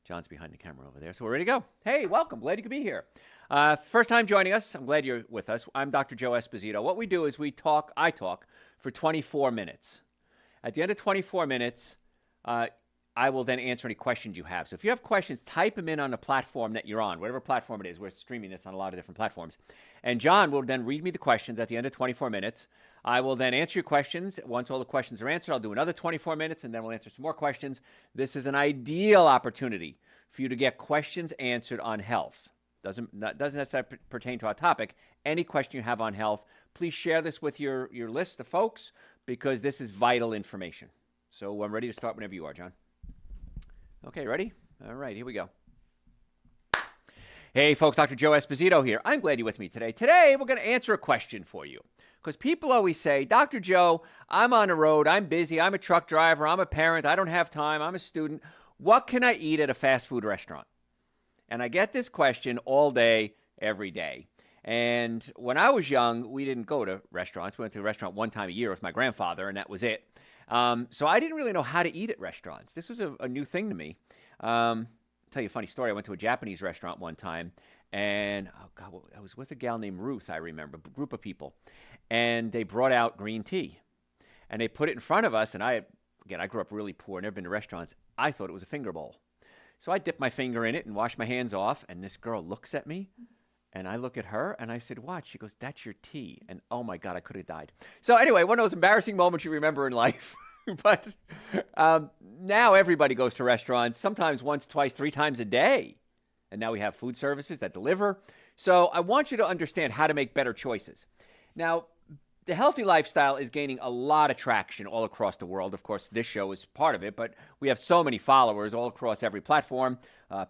John's behind the camera over there, so we're ready to go. Hey, welcome. Glad you could be here. First time joining us. I'm glad you're with us. I'm Dr. Joe Esposito. What we do is I talk for 24 minutes. At the end of 24 minutes, I will then answer any questions you have. So if you have questions, type them in on the platform that you're on, whatever platform it is. We're streaming this on a lot of different platforms. And John will then read me the questions at the end of 24 minutes. I will then answer your questions. Once all the questions are answered, I'll do another 24 minutes, and then we'll answer some more questions. This is an ideal opportunity for you to get questions answered on health. Doesn't necessarily pertain to our topic. Any question you have on health, please share this with your list of folks, because this is vital information. So I'm ready to start whenever you are, John. Okay, ready? All right, here we go. Hey, folks, Dr. Joe Esposito here. I'm glad you're with me today. Today, we're going to answer a question for you. Because people always say, Dr. Joe, I'm on the road, I'm busy, I'm a truck driver, I'm a parent, I don't have time, I'm a student. What can I eat at a fast food restaurant? And I get this question all day, every day. And when I was young, we didn't go to restaurants. We went to a restaurant one time a year with my grandfather, and that was it. So I didn't really know how to eat at restaurants. This was a new thing to me. I'll tell you a funny story. I went to a Japanese restaurant one time, and I was with a gal named Ruth, I remember, a group of people. And they brought out green tea. And they put it in front of us, and I grew up really poor, never been to restaurants. I thought it was a finger bowl. So I dipped my finger in it and washed my hands off, and this girl looks at me, and I look at her, and I said, what? She goes, that's your tea. And oh, my God, I could have died. So anyway, one of those embarrassing moments you remember in life. But now everybody goes to restaurants, sometimes once, twice, 3 times a day. And now we have food services that deliver. So I want you to understand how to make better choices. Now, the healthy lifestyle is gaining a lot of traction all across the world. Of course, this show is part of it, but we have so many followers all across every platform.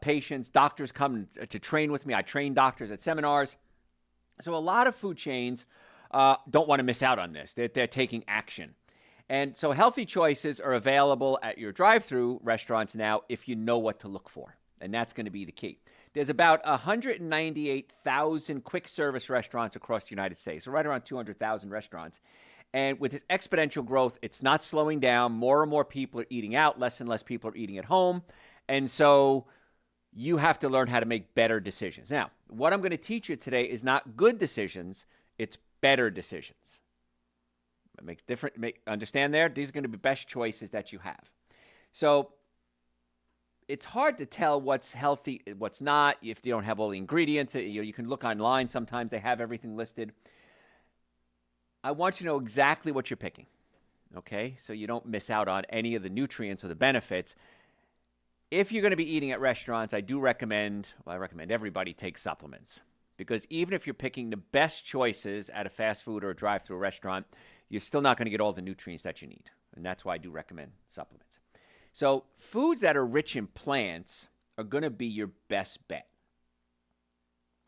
Patients, doctors come to train with me. I train doctors at seminars. So a lot of food chains don't want to miss out on this. They're taking action. And so healthy choices are available at your drive-through restaurants now if you know what to look for. And that's going to be the key. There's about 198,000 quick service restaurants across the United States, so right around 200,000 restaurants. And with this exponential growth, it's not slowing down. More and more people are eating out. Less and less people are eating at home. And so you have to learn how to make better decisions. Now, what I'm going to teach you today is not good decisions. It's better decisions. It makes different. Understand there? These are going to be best choices that you have. So it's hard to tell what's healthy, what's not, if you don't have all the ingredients. You can look online. Sometimes they have everything listed. I want you to know exactly what you're picking, okay? So you don't miss out on any of the nutrients or the benefits. If you're going to be eating at restaurants, I recommend everybody take supplements. Because even if you're picking the best choices at a fast food or a drive-through restaurant, you're still not going to get all the nutrients that you need. And that's why I do recommend supplements. So foods that are rich in plants are going to be your best bet.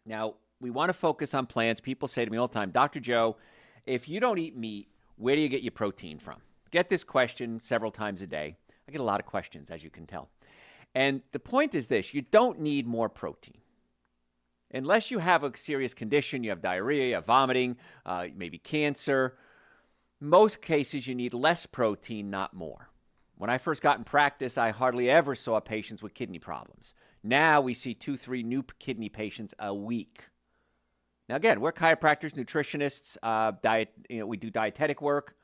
Now, we want to focus on plants. People say to me all the time, Dr. Joe, if you don't eat meat, where do you get your protein from? Get this question several times a day. I get a lot of questions, as you can tell. And the point is this, you don't need more protein. Unless you have a serious condition, you have diarrhea, you have vomiting, maybe cancer. Most cases, you need less protein, not more. When I first got in practice, I hardly ever saw patients with kidney problems. Now we see 2-3 new kidney patients a week. Now again, we're chiropractors, nutritionists, we do dietetic work.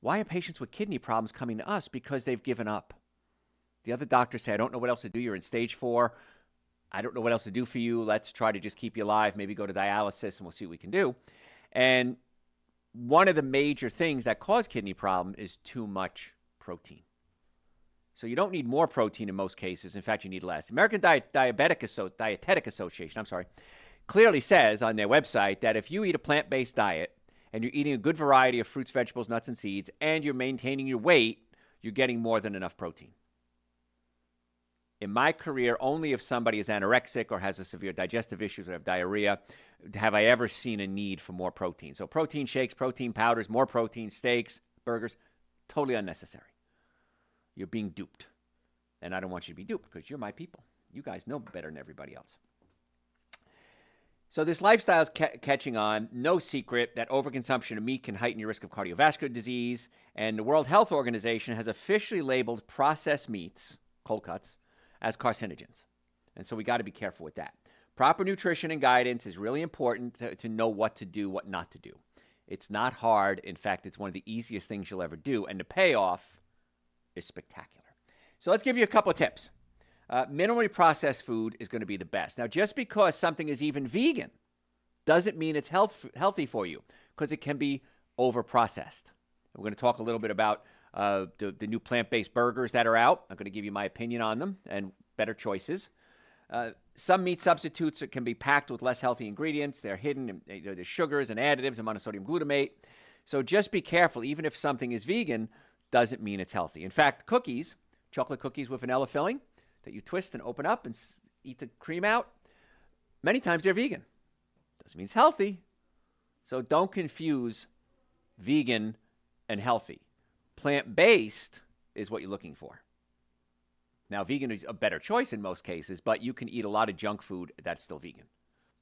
Why are patients with kidney problems coming to us? Because they've given up. The other doctors say, I don't know what else to do. You're in stage 4. I don't know what else to do for you. Let's try to just keep you alive. Maybe go to dialysis and we'll see what we can do. And one of the major things that cause kidney problem is too much protein. So you don't need more protein in most cases. In fact, you need less. American Dietetic Association, clearly says on their website that if you eat a plant-based diet and you're eating a good variety of fruits, vegetables, nuts, and seeds, and you're maintaining your weight, you're getting more than enough protein. In my career, only if somebody is anorexic or has a severe digestive issues or have diarrhea have I ever seen a need for more protein. So protein shakes, protein powders, more protein, steaks, burgers, totally unnecessary. You're being duped. And I don't want you to be duped because you're my people. You guys know better than everybody else. So this lifestyle is catching on. No secret that overconsumption of meat can heighten your risk of cardiovascular disease. And the World Health Organization has officially labeled processed meats, cold cuts, as carcinogens. And so we got to be careful with that. Proper nutrition and guidance is really important to know what to do, what not to do. It's not hard. In fact, it's one of the easiest things you'll ever do. And the payoff is spectacular. So let's give you a couple of tips. Minimally processed food is going to be the best. Now, just because something is even vegan doesn't mean it's healthy for you, because it can be over-processed. We're going to talk a little bit about the new plant-based burgers that are out. I'm going to give you my opinion on them and better choices. Some meat substitutes can be packed with less healthy ingredients. They're hidden. There's sugars and additives and monosodium glutamate. So just be careful. Even if something is vegan, doesn't mean it's healthy. In fact, cookies, chocolate cookies with vanilla filling that you twist and open up and eat the cream out, many times they're vegan. Doesn't mean it's healthy. So don't confuse vegan and healthy. Plant-based is what you're looking for. Now, vegan is a better choice in most cases, but you can eat a lot of junk food that's still vegan.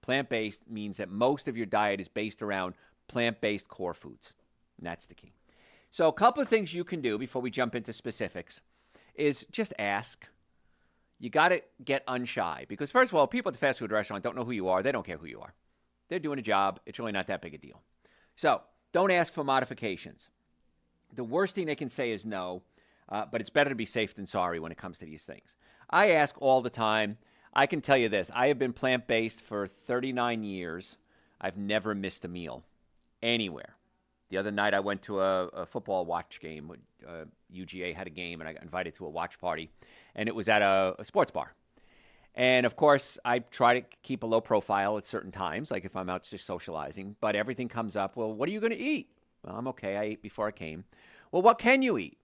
Plant-based means that most of your diet is based around plant-based core foods. And that's the key. So a couple of things you can do before we jump into specifics is just ask. You got to get unshy. Because first of all, people at the fast food restaurant don't know who you are. They don't care who you are. They're doing a job. It's really not that big a deal. So don't ask for modifications. The worst thing they can say is no. But it's better to be safe than sorry when it comes to these things. I ask all the time. I can tell you this. I have been plant-based for 39 years. I've never missed a meal anywhere. The other night I went to a football watch game. UGA had a game, and I got invited to a watch party. And it was at a sports bar. And, of course, I try to keep a low profile at certain times, like if I'm out just socializing. But everything comes up, well, what are you going to eat? Well, I'm okay. I ate before I came. Well, what can you eat?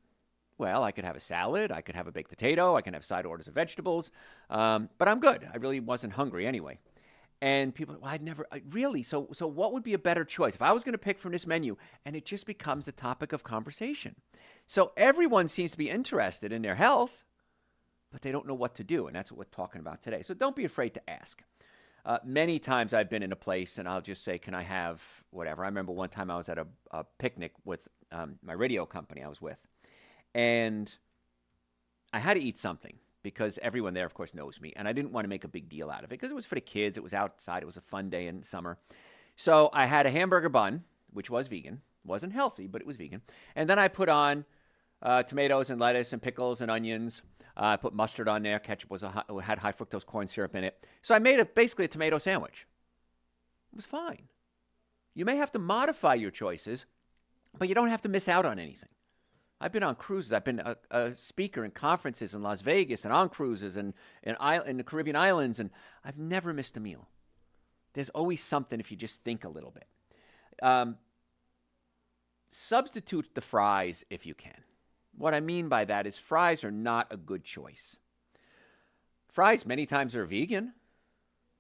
Well, I could have a salad, I could have a baked potato, I can have side orders of vegetables, but I'm good. I really wasn't hungry anyway. And people, well, really? So what would be a better choice? If I was going to pick from this menu, and it just becomes a topic of conversation. So everyone seems to be interested in their health, but they don't know what to do, and that's what we're talking about today. So don't be afraid to ask. Many times I've been in a place, and I'll just say, can I have whatever? I remember one time I was at a picnic with my radio company I was with. And I had to eat something because everyone there, of course, knows me. And I didn't want to make a big deal out of it because it was for the kids. It was outside. It was a fun day in summer. So I had a hamburger bun, which was vegan. Wasn't healthy, but it was vegan. And then I put on tomatoes and lettuce and pickles and onions. I put mustard on there. Ketchup had high fructose corn syrup in it. So I made basically a tomato sandwich. It was fine. You may have to modify your choices, but you don't have to miss out on anything. I've been on cruises. I've been a speaker in conferences in Las Vegas and on cruises and in the Caribbean islands, and I've never missed a meal. There's always something if you just think a little bit. Substitute the fries if you can. What I mean by that is fries are not a good choice. Fries many times are vegan,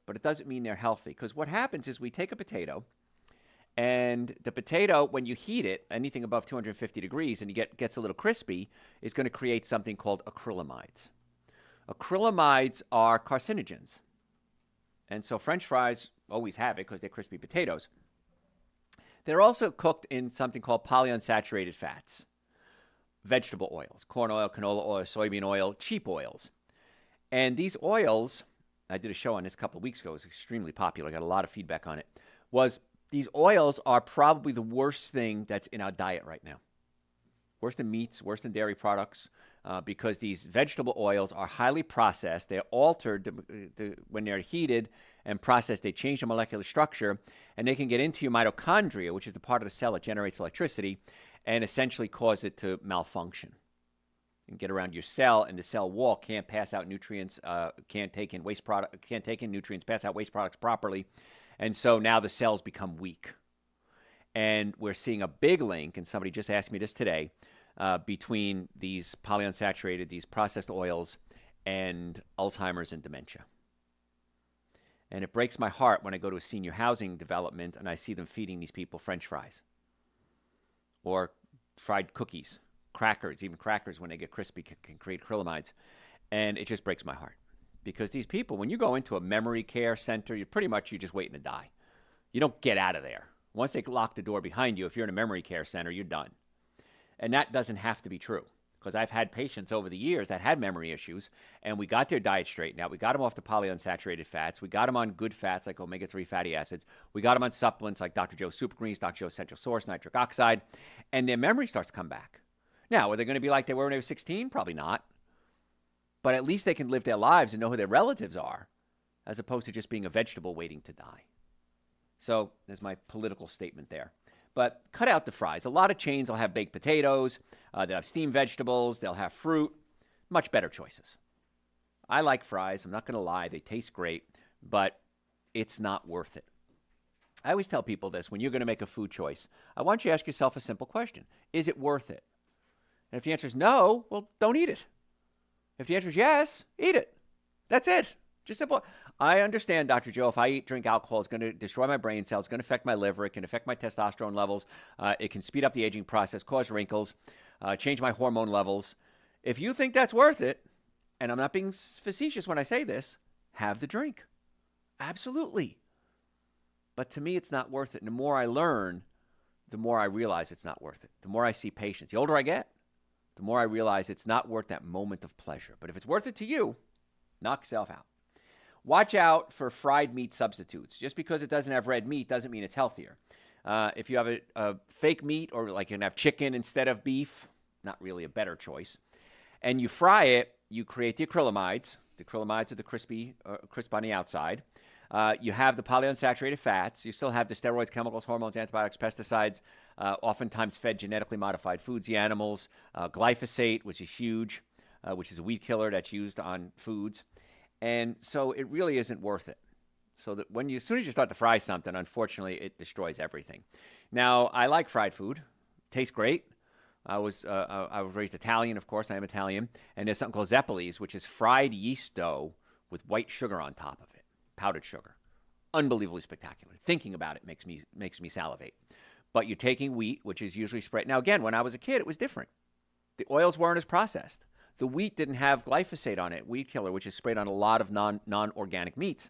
but it doesn't mean they're healthy, because what happens is we take a potato, and the potato, when you heat it, anything above 250 degrees, and it gets a little crispy, is going to create something called acrylamides. Acrylamides are carcinogens. And so French fries always have it because they're crispy potatoes. They're also cooked in something called polyunsaturated fats. Vegetable oils, corn oil, canola oil, soybean oil, cheap oils. And these oils, I did a show on this a couple of weeks ago. It was extremely popular. I got a lot of feedback on it. These oils are probably the worst thing that's in our diet right now. Worse than meats, worse than dairy products, because these vegetable oils are highly processed. They're altered when they're heated and processed. They change the molecular structure, and they can get into your mitochondria, which is the part of the cell that generates electricity, and essentially cause it to malfunction and get around your cell, and the cell wall can't pass out nutrients, can't take in nutrients, pass out waste products properly. And so now the cells become weak. And we're seeing a big link, and somebody just asked me this today, between these polyunsaturated, these processed oils, and Alzheimer's and dementia. And it breaks my heart when I go to a senior housing development and I see them feeding these people French fries or fried cookies, crackers. Even crackers, when they get crispy, can create acrylamides. And it just breaks my heart. Because these people, when you go into a memory care center, you're just waiting to die. You don't get out of there. Once they lock the door behind you, if you're in a memory care center, you're done. And that doesn't have to be true. because I've had patients over the years that had memory issues, and we got their diet straightened out. We got them off the polyunsaturated fats. We got them on good fats like omega-3 fatty acids. We got them on supplements like Dr. Joe's Super Greens, Dr. Joe's Essential Source, nitric oxide, and their memory starts to come back. Now, are they going to be like they were when they were 16? Probably not. But at least they can live their lives and know who their relatives are, as opposed to just being a vegetable waiting to die. So there's my political statement there. But cut out the fries. A lot of chains will have baked potatoes. They'll have steamed vegetables. They'll have fruit. Much better choices. I like fries. I'm not going to lie. They taste great, but it's not worth it. I always tell people this. When you're going to make a food choice, I want you to ask yourself a simple question. Is it worth it? And if the answer is no, well, don't eat it. If the answer is yes, eat it. That's it. Just simple. I understand, Dr. Joe, if I drink alcohol, it's going to destroy my brain cells, it's going to affect my liver, it can affect my testosterone levels, it can speed up the aging process, cause wrinkles, change my hormone levels. If you think that's worth it, and I'm not being facetious when I say this, have the drink. Absolutely. But to me, it's not worth it. And the more I learn, the more I realize it's not worth it. The more I see patients. The older I get, the more I realize it's not worth that moment of pleasure. But if it's worth it to you, knock yourself out. Watch out for fried meat substitutes. Just because it doesn't have red meat doesn't mean it's healthier. If you have a fake meat, or like you can have chicken instead of beef, not really a better choice, and you fry it, you create the acrylamides. The acrylamides are the crisp on the outside. You have the polyunsaturated fats. You still have the steroids, chemicals, hormones, antibiotics, pesticides, oftentimes fed genetically modified foods, the animals, glyphosate, which is huge, which is a weed killer that's used on foods. And so it really isn't worth it. So that as soon as you start to fry something, unfortunately, it destroys everything. Now, I like fried food. Tastes great. I was raised Italian, of course. I am Italian. And there's something called zeppoles, which is fried yeast dough with white sugar on top of it, powdered sugar. Unbelievably spectacular. Thinking about it makes me salivate. But you're taking wheat, which is usually spread. Now, again, when I was a kid, it was different. The oils weren't as processed. The wheat didn't have glyphosate on it, weed killer, which is sprayed on a lot of non-organic wheats.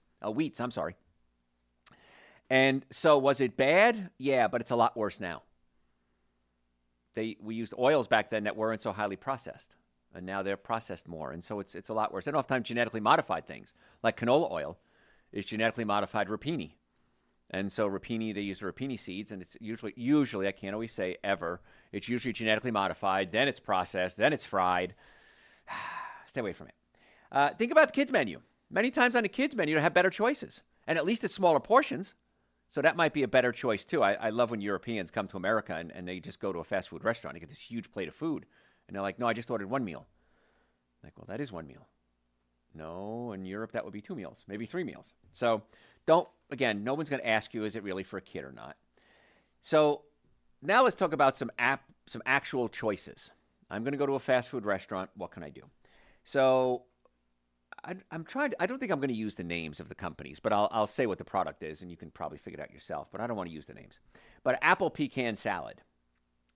And so was it bad? Yeah, but it's a lot worse now. We used oils back then that weren't so highly processed, and now they're processed more, and so it's a lot worse. And oftentimes genetically modified things, like canola oil, is genetically modified rapini. And so rapini, they use the rapini seeds, and it's usually, I can't always say ever, it's usually genetically modified, then it's processed, then it's fried. Stay away from it. Think about the kids' menu. Many times on the kids' menu, you have better choices, and at least it's smaller portions. So that might be a better choice, too. I love when Europeans come to America and they just go to a fast food restaurant. They get this huge plate of food, and they're like, no, I just ordered one meal. I'm like, well, that is one meal. No, in Europe, that would be 2 meals, maybe 3 meals. So no one's going to ask you, is it really for a kid or not? So now let's talk about some actual choices. I'm going to go to a fast food restaurant. What can I do? So I don't think I'm going to use the names of the companies, but I'll say what the product is, and you can probably figure it out yourself, but I don't want to use the names. But apple pecan salad.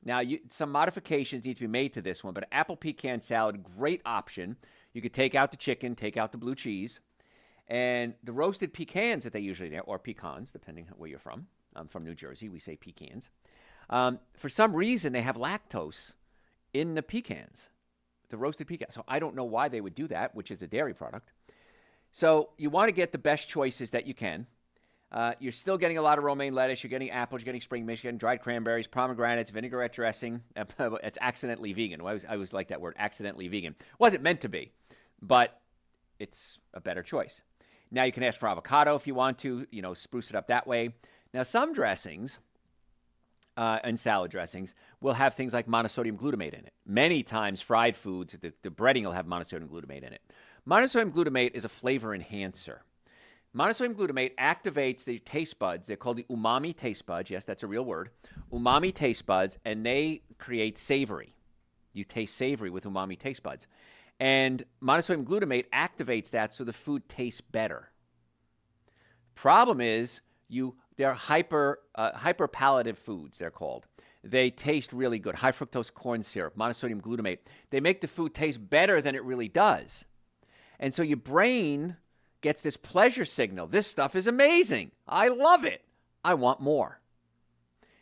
Now, some modifications need to be made to this one, but apple pecan salad, great option. You could take out the chicken, take out the blue cheese, and the roasted pecans that they usually do, or pecans, depending on where you're from. I'm from New Jersey. We say pecans. For some reason, they have lactose in the pecans, the roasted pecans. So I don't know why they would do that, which is a dairy product. So you want to get the best choices that you can. You're still getting a lot of romaine lettuce. You're getting apples. You're getting spring mix. You're getting dried cranberries, pomegranates, vinaigrette dressing. It's accidentally vegan. I always like that word, accidentally vegan. Wasn't meant to be, but it's a better choice. Now you can ask for avocado if you want to, spruce it up that way. Now some dressings and salad dressings will have things like monosodium glutamate in it. Many times fried foods, the breading will have monosodium glutamate in it. Monosodium glutamate is a flavor enhancer. Monosodium glutamate activates the taste buds. They're called the umami taste buds. Yes, that's a real word. Umami taste buds, and they create savory. You taste savory with umami taste buds. And monosodium glutamate activates that so the food tastes better. Problem is, they're hyperpalative foods, they're called. They taste really good. High fructose corn syrup, monosodium glutamate. They make the food taste better than it really does. And so your brain gets this pleasure signal. This stuff is amazing. I love it. I want more.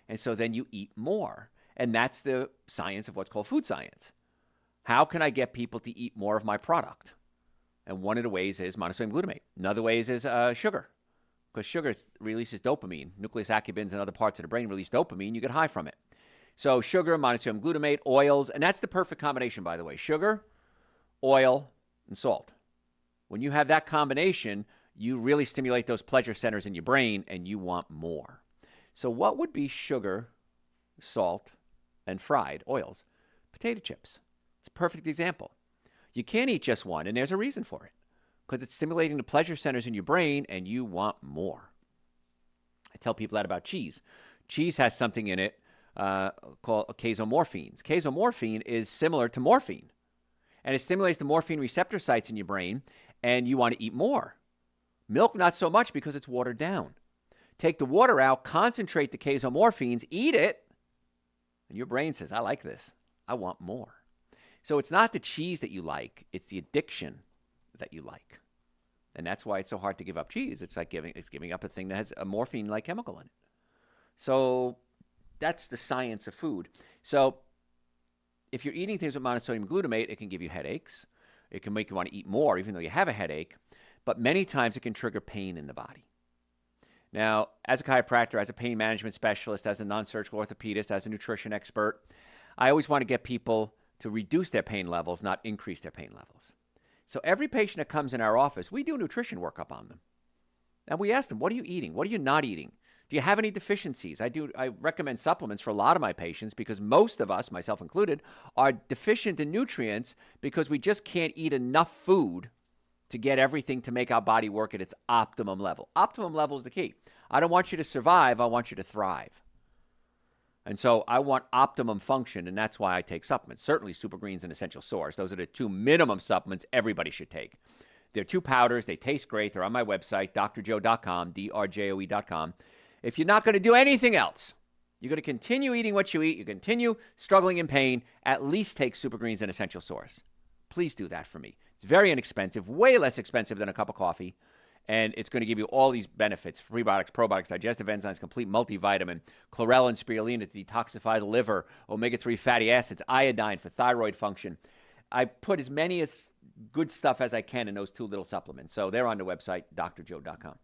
And so then you eat more. And that's the science of what's called food science. How can I get people to eat more of my product? And one of the ways is monosodium glutamate. Another ways is sugar, because sugar releases dopamine. Nucleus accumbens and other parts of the brain release dopamine. You get high from it. So sugar, monosodium glutamate, oils, and that's the perfect combination, by the way. Sugar, oil, and salt. When you have that combination, you really stimulate those pleasure centers in your brain, and you want more. So what would be sugar, salt, and fried oils? Potato chips. It's a perfect example. You can't eat just one, and there's a reason for it, because it's stimulating the pleasure centers in your brain, and you want more. I tell people that about cheese. Cheese has something in it called casomorphines. Casomorphine is similar to morphine, and it stimulates the morphine receptor sites in your brain, and you want to eat more. Milk, not so much, because it's watered down. Take the water out, concentrate the casomorphines, eat it, and your brain says, I like this. I want more. So it's not the cheese that you like, it's the addiction that you like. And that's why it's so hard to give up cheese. It's like giving up a thing that has a morphine-like chemical in it. So that's the science of food. So if you're eating things with monosodium glutamate, it can give you headaches. It can make you want to eat more, even though you have a headache. But many times it can trigger pain in the body. Now, as a chiropractor, as a pain management specialist, as a non-surgical orthopedist, as a nutrition expert, I always want to get people to reduce their pain levels, not increase their pain levels. So every patient that comes in our office, we do a nutrition workup on them. And we ask them, what are you eating? What are you not eating? Do you have any deficiencies? I recommend supplements for a lot of my patients because most of us, myself included, are deficient in nutrients because we just can't eat enough food to get everything to make our body work at its optimum level. Optimum level is the key. I don't want you to survive. I want you to thrive. And so I want optimum function, and that's why I take supplements. Certainly Super Greens and Essential Source. Those are the two minimum supplements everybody should take. They're 2 powders. They taste great. They're on my website, drjoe.com, drjoe.com. If you're not going to do anything else, you're going to continue eating what you eat, you continue struggling in pain, at least take Super Greens and Essential Source. Please do that for me. It's very inexpensive, way less expensive than a cup of coffee. And it's going to give you all these benefits: prebiotics, probiotics, digestive enzymes, complete multivitamin, chlorella and spirulina to detoxify the liver, omega-3 fatty acids, iodine for thyroid function. I put as many as good stuff as I can in those 2 little supplements. So they're on the website, drjoe.com.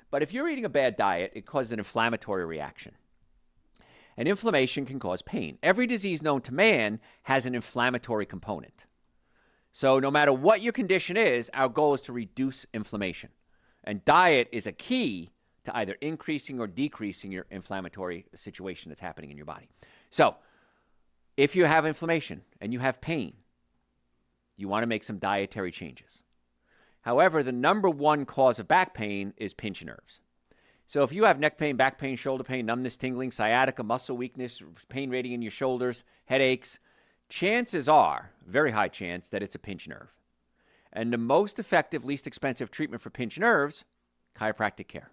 But if you're eating a bad diet, it causes an inflammatory reaction. And inflammation can cause pain. Every disease known to man has an inflammatory component. So no matter what your condition is, our goal is to reduce inflammation. And diet is a key to either increasing or decreasing your inflammatory situation that's happening in your body. So if you have inflammation and you have pain, you want to make some dietary changes. However, the number one cause of back pain is pinched nerves. So if you have neck pain, back pain, shoulder pain, numbness, tingling, sciatica, muscle weakness, pain radiating in your shoulders, headaches, chances are, very high chance, that it's a pinched nerve. And the most effective, least expensive treatment for pinched nerves, chiropractic care.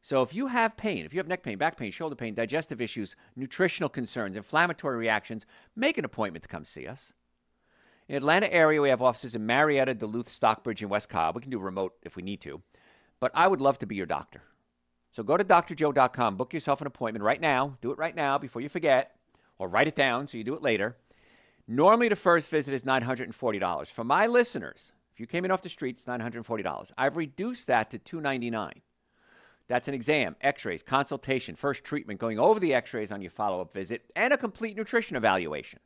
So if you have pain, if you have neck pain, back pain, shoulder pain, digestive issues, nutritional concerns, inflammatory reactions, make an appointment to come see us. In the Atlanta area, we have offices in Marietta, Duluth, Stockbridge, and West Cobb. We can do remote if we need to. But I would love to be your doctor. So go to drjoe.com, book yourself an appointment right now. Do it right now before you forget, or write it down so you do it later. Normally, the first visit is $940. For my listeners, if you came in off the street, it's $940. I've reduced that to $299. That's an exam, x-rays, consultation, first treatment, going over the x-rays on your follow-up visit, and a complete nutrition evaluation.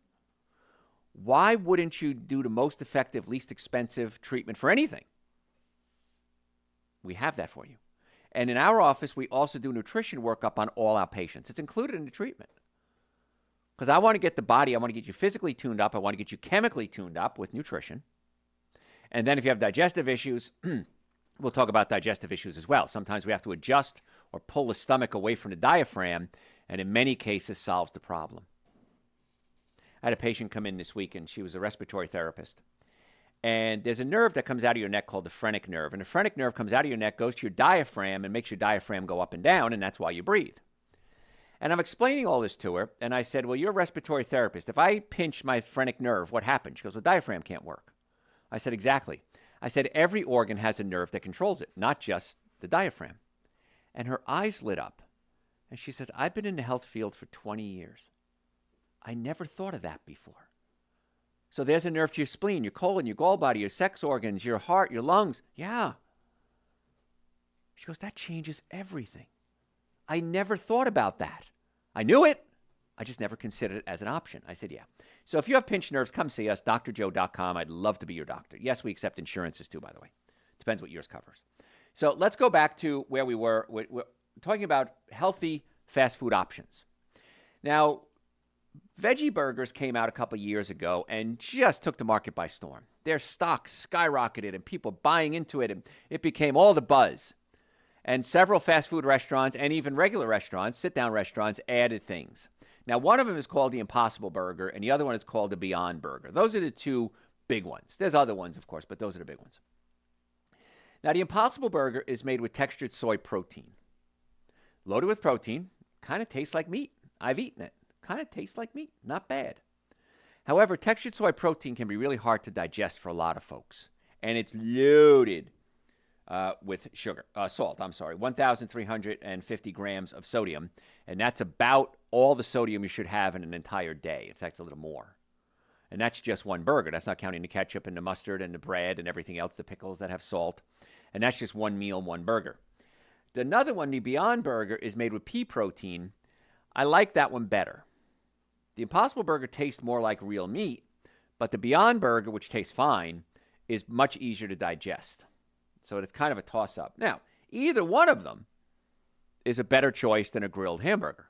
Why wouldn't you do the most effective, least expensive treatment for anything? We have that for you. And in our office, we also do nutrition workup on all our patients. It's included in the treatment. Because I want to get the body, I want to get you physically tuned up, I want to get you chemically tuned up with nutrition. And then if you have digestive issues, we'll talk about digestive issues as well. Sometimes we have to adjust or pull the stomach away from the diaphragm, and in many cases solves the problem. I had a patient come in this week, and she was a respiratory therapist. And there's a nerve that comes out of your neck called the phrenic nerve. And the phrenic nerve comes out of your neck, goes to your diaphragm, and makes your diaphragm go up and down, and that's why you breathe. And I'm explaining all this to her, and I said, well, you're a respiratory therapist. If I pinch my phrenic nerve, what happens? She goes, well, the diaphragm can't work. I said, exactly. I said, every organ has a nerve that controls it, not just the diaphragm. And her eyes lit up. And she says, I've been in the health field for 20 years. I never thought of that before. So there's a nerve to your spleen, your colon, your gallbladder, your sex organs, your heart, your lungs. Yeah. She goes, that changes everything. I never thought about that. I knew it. I just never considered it as an option. I said, yeah. So if you have pinched nerves, come see us, drjoe.com. I'd love to be your doctor. Yes, we accept insurances too, by the way. Depends what yours covers. So let's go back to where we were. We're talking about healthy fast food options. Now, veggie burgers came out a couple years ago and just took the market by storm. Their stock skyrocketed and people buying into it, and it became all the buzz. And several fast food restaurants and even regular restaurants, sit-down restaurants, added things. Now, one of them is called the Impossible Burger, and the other one is called the Beyond Burger. Those are the two big ones. There's other ones, of course, but those are the big ones. Now, the Impossible Burger is made with textured soy protein. Loaded with protein, kind of tastes like meat. I've eaten it. Kind of tastes like meat. Not bad. However, textured soy protein can be really hard to digest for a lot of folks. And it's loaded with salt, 1,350 grams of sodium. And that's about all the sodium you should have in an entire day. It's actually a little more. And that's just one burger. That's not counting the ketchup and the mustard and the bread and everything else, the pickles that have salt. And that's just one meal, one burger. Another one, the Beyond Burger, is made with pea protein. I like that one better. The Impossible Burger tastes more like real meat, but the Beyond Burger, which tastes fine, is much easier to digest. So it's kind of a toss-up. Now, either one of them is a better choice than a grilled hamburger.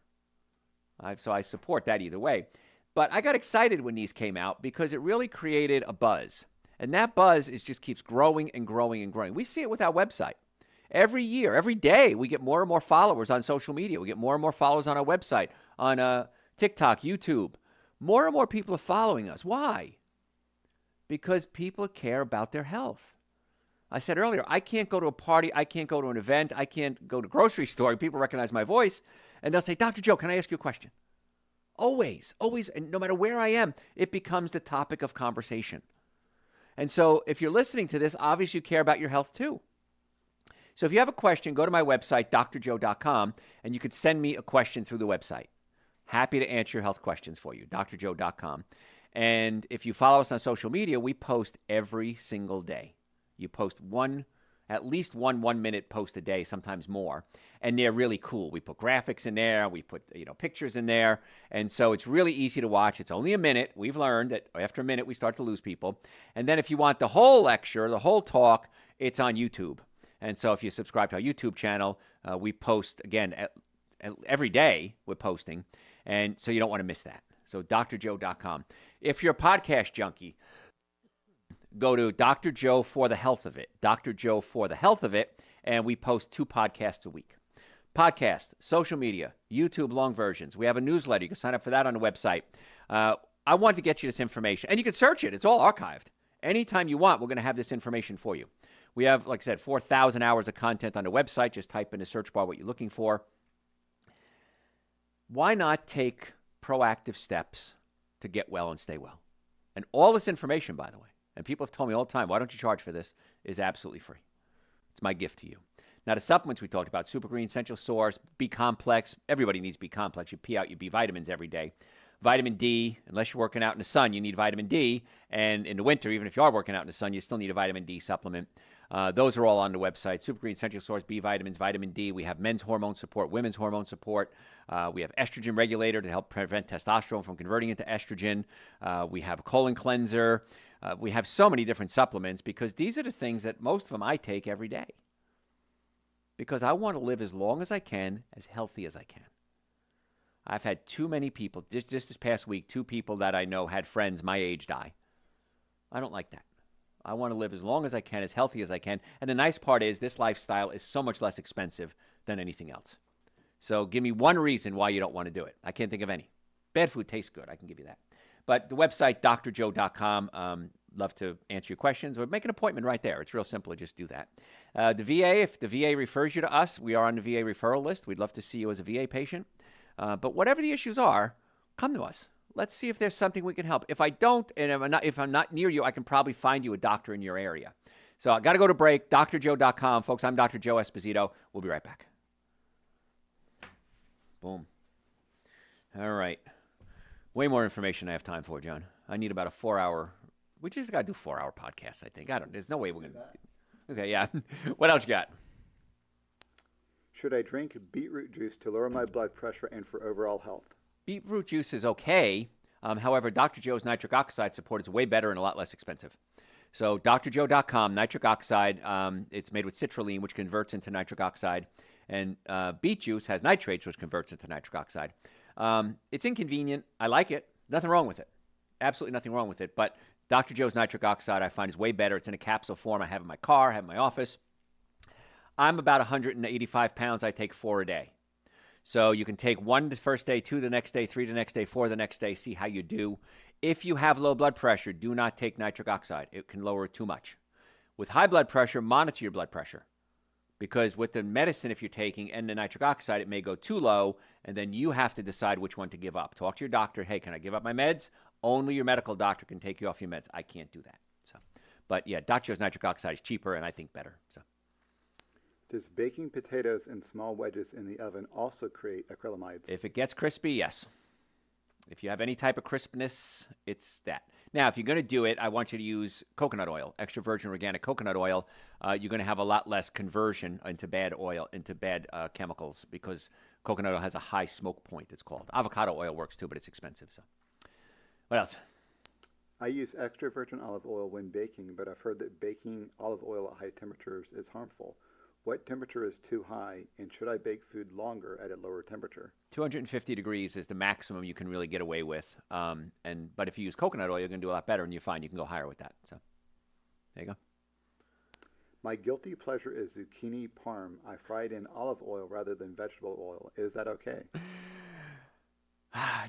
So I support that either way. But I got excited when these came out because it really created a buzz. And that buzz just keeps growing and growing and growing. We see it with our website. Every year, every day, we get more and more followers on social media. We get more and more followers on our website, on TikTok, YouTube. More and more people are following us. Why? Because people care about their health. I said earlier, I can't go to a party. I can't go to an event. I can't go to a grocery store. People recognize my voice, and they'll say, Dr. Joe, can I ask you a question? Always, always, and no matter where I am, it becomes the topic of conversation. And so if you're listening to this, obviously you care about your health too. So if you have a question, go to my website, drjoe.com, and you could send me a question through the website. Happy to answer your health questions for you, drjoe.com. And if you follow us on social media, we post every single day. You post at least one 1-minute post a day, sometimes more. And they're really cool. We put graphics in there. We put pictures in there. And so it's really easy to watch. It's only a minute. We've learned that after a minute, we start to lose people. And then if you want the whole lecture, the whole talk, it's on YouTube. And so if you subscribe to our YouTube channel, we post, again, every day we're posting. And so you don't want to miss that. So drjoe.com. If you're a podcast junkie, go to Dr. Joe for the health of it. Dr. Joe for the health of it. And we post 2 podcasts a week. Podcast, social media, YouTube long versions. We have a newsletter. You can sign up for that on the website. I want to get you this information. And you can search it. It's all archived. Anytime you want, we're going to have this information for you. We have, like I said, 4,000 hours of content on the website. Just type in the search bar what you're looking for. Why not take proactive steps to get well and stay well? And all this information, by the way, and people have told me all the time, why don't you charge for this, is absolutely free. It's my gift to you. Now, the supplements we talked about, Super Green, Essential Source, B-Complex. Everybody needs B-Complex. You pee out your B vitamins every day. Vitamin D, unless you're working out in the sun, you need vitamin D. And in the winter, even if you are working out in the sun, you still need a vitamin D supplement. Those are all on the website. Super Green, Essential Source, B vitamins, vitamin D. We have men's hormone support, women's hormone support. We have estrogen regulator to help prevent testosterone from converting into estrogen. We have a colon cleanser. We have so many different supplements because these are the things that most of them I take every day. Because I want to live as long as I can, as healthy as I can. I've had too many people, just this past week, 2 people that I know had friends my age die. I don't like that. I want to live as long as I can, as healthy as I can. And the nice part is this lifestyle is so much less expensive than anything else. So give me one reason why you don't want to do it. I can't think of any. Bad food tastes good. I can give you that. But the website, drjoe.com, love to answer your questions or make an appointment right there. It's real simple. Just do that. The VA, if the VA refers you to us, we are on the VA referral list. We'd love to see you as a VA patient. But whatever the issues are, come to us. Let's see if there's something we can help. If I don't, and if I'm not near you, I can probably find you a doctor in your area. So I got to go to break. drjoe.com. Folks, I'm Dr. Joe Esposito. We'll be right back. Boom. All right. Way more information I have time for, John. I need about a 4 hour. We just got to do 4 hour podcasts, I think. There's no way we're going to. Okay, yeah. What else you got? Should I drink beetroot juice to lower my blood pressure and for overall health? Beetroot juice is okay. However, Dr. Joe's nitric oxide support is way better and a lot less expensive. So drjoe.com, nitric oxide, it's made with citrulline, which converts into nitric oxide. And beet juice has nitrates, which converts into nitric oxide. It's inconvenient. I like it. Nothing wrong with it. Absolutely nothing wrong with it. But Dr. Joe's nitric oxide, I find, is way better. It's in a capsule form. I have it in my car, I have it in my office. I'm about 185 pounds. I take 4 a day. So you can take 1 the first day, 2 the next day, 3 the next day, 4 the next day, see how you do. If you have low blood pressure, do not take nitric oxide. It can lower it too much. With high blood pressure, monitor your blood pressure. Because with the medicine, if you're taking and the nitric oxide, it may go too low, and then you have to decide which one to give up. Talk to your doctor. Hey, can I give up my meds? Only your medical doctor can take you off your meds. I can't do that. But yeah, Dr. Joe's nitric oxide is cheaper and I think better. Does baking potatoes in small wedges in the oven also create acrylamides? If it gets crispy, yes. If you have any type of crispness, it's that. Now, if you're going to do it, I want you to use coconut oil, extra virgin organic coconut oil. You're going to have a lot less conversion into bad oil, into bad chemicals, because coconut oil has a high smoke point, it's called. Avocado oil works too, but it's expensive. So, what else? I use extra virgin olive oil when baking, but I've heard that baking olive oil at high temperatures is harmful. What temperature is too high, and should I bake food longer at a lower temperature? 250 degrees is the maximum you can really get away with. But if you use coconut oil, you're going to do a lot better, and you find you can go higher with that. So there you go. My guilty pleasure is zucchini parm. I fry it in olive oil rather than vegetable oil. Is that okay?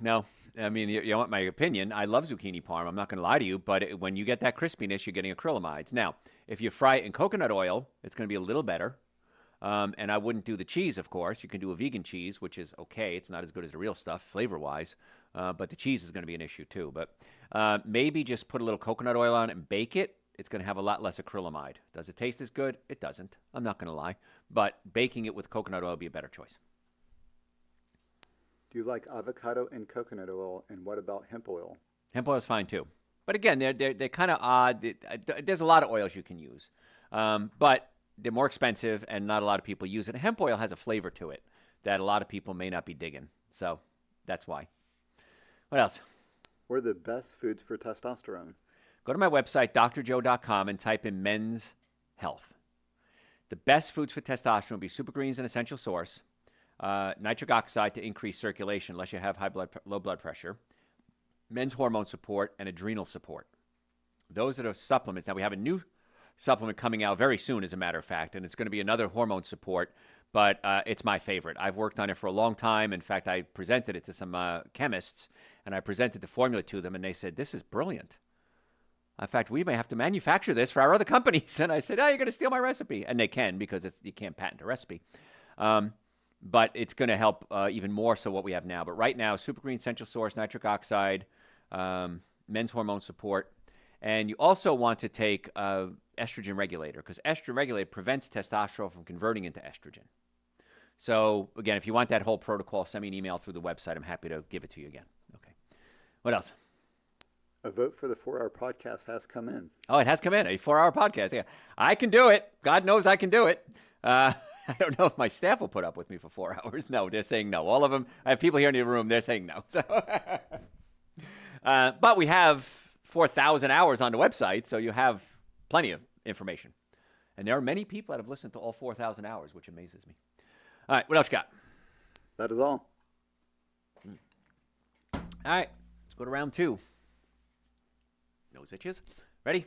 No. I mean, you want my opinion. I love zucchini parm. I'm not going to lie to you. But when you get that crispiness, you're getting acrylamides. Now, if you fry it in coconut oil, it's going to be a little better. And I wouldn't do the cheese, of course. You can do a vegan cheese, which is okay. It's not as good as the real stuff, flavor-wise. But the cheese is going to be an issue, too. But maybe just put a little coconut oil on it and bake it. It's going to have a lot less acrylamide. Does it taste as good? It doesn't. I'm not going to lie. But baking it with coconut oil would be a better choice. Do you like avocado and coconut oil, and what about hemp oil? Hemp oil is fine, too. But again, they're kind of odd. There's a lot of oils you can use. But they're more expensive, and not a lot of people use it. Hemp oil has a flavor to it that a lot of people may not be digging. So that's why. What else? What are the best foods for testosterone? Go to my website, drjoe.com, and type in men's health. The best foods for testosterone would be super greens and essential source, nitric oxide to increase circulation unless you have low blood pressure, men's hormone support, and adrenal support. Those are the supplements. Now, we have a new supplement coming out very soon, as a matter of fact, and it's going to be another hormone support, but it's my favorite. I've worked on it for a long time. In fact, I presented it to some chemists, and I presented the formula to them, and they said, this is brilliant. In fact, we may have to manufacture this for our other companies. And I said, you're going to steal my recipe. And they can, because you can't patent a recipe. But it's going to help even more so what we have now. But right now, Super Green Essential Source, nitric oxide, men's hormone support. And you also want to take estrogen regulator, because estrogen regulator prevents testosterone from converting into estrogen. So, again, if you want that whole protocol, send me an email through the website. I'm happy to give it to you again. Okay. What else? A vote for the 4-hour podcast has come in. Oh, it has come in, a 4-hour podcast. Yeah, I can do it. God knows I can do it. I don't know if my staff will put up with me for 4 hours. No, they're saying no. All of them. I have people here in the room. They're saying no. So, but we have 4,000 hours on the website, so you have plenty of information. And there are many people that have listened to all 4,000 hours, which amazes me. All right, what else you got? That is all. All right, let's go to round 2. Nose itches. Ready?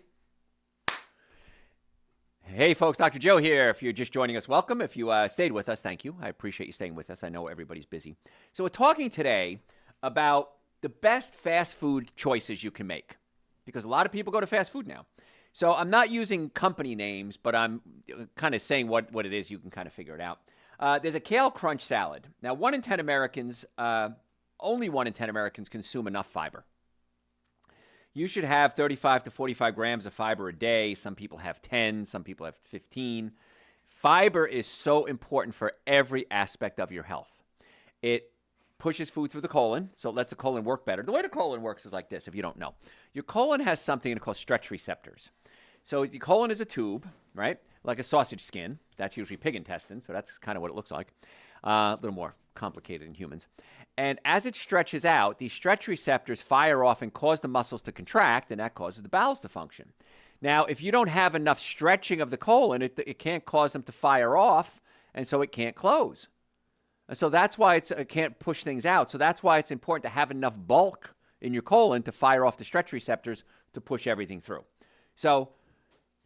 Hey, folks, Dr. Joe here. If you're just joining us, welcome. If you stayed with us, thank you. I appreciate you staying with us. I know everybody's busy. So we're talking today about the best fast food choices you can make, because a lot of people go to fast food now. So I'm not using company names, but I'm kind of saying what it is. You can kind of figure it out. There's a kale crunch salad. Now, only 1 in 10 Americans consume enough fiber. You should have 35 to 45 grams of fiber a day. Some people have 10. Some people have 15. Fiber is so important for every aspect of your health. It pushes food through the colon, so it lets the colon work better. The way the colon works is like this, if you don't know. Your colon has something called stretch receptors. So the colon is a tube, right? Like a sausage skin. That's usually pig intestine, so that's kind of what it looks like. A little more complicated in humans. And as it stretches out, these stretch receptors fire off and cause the muscles to contract, and that causes the bowels to function. Now, if you don't have enough stretching of the colon, it can't cause them to fire off, and so it can't close. And so that's why it can't push things out. So that's why it's important to have enough bulk in your colon to fire off the stretch receptors to push everything through. So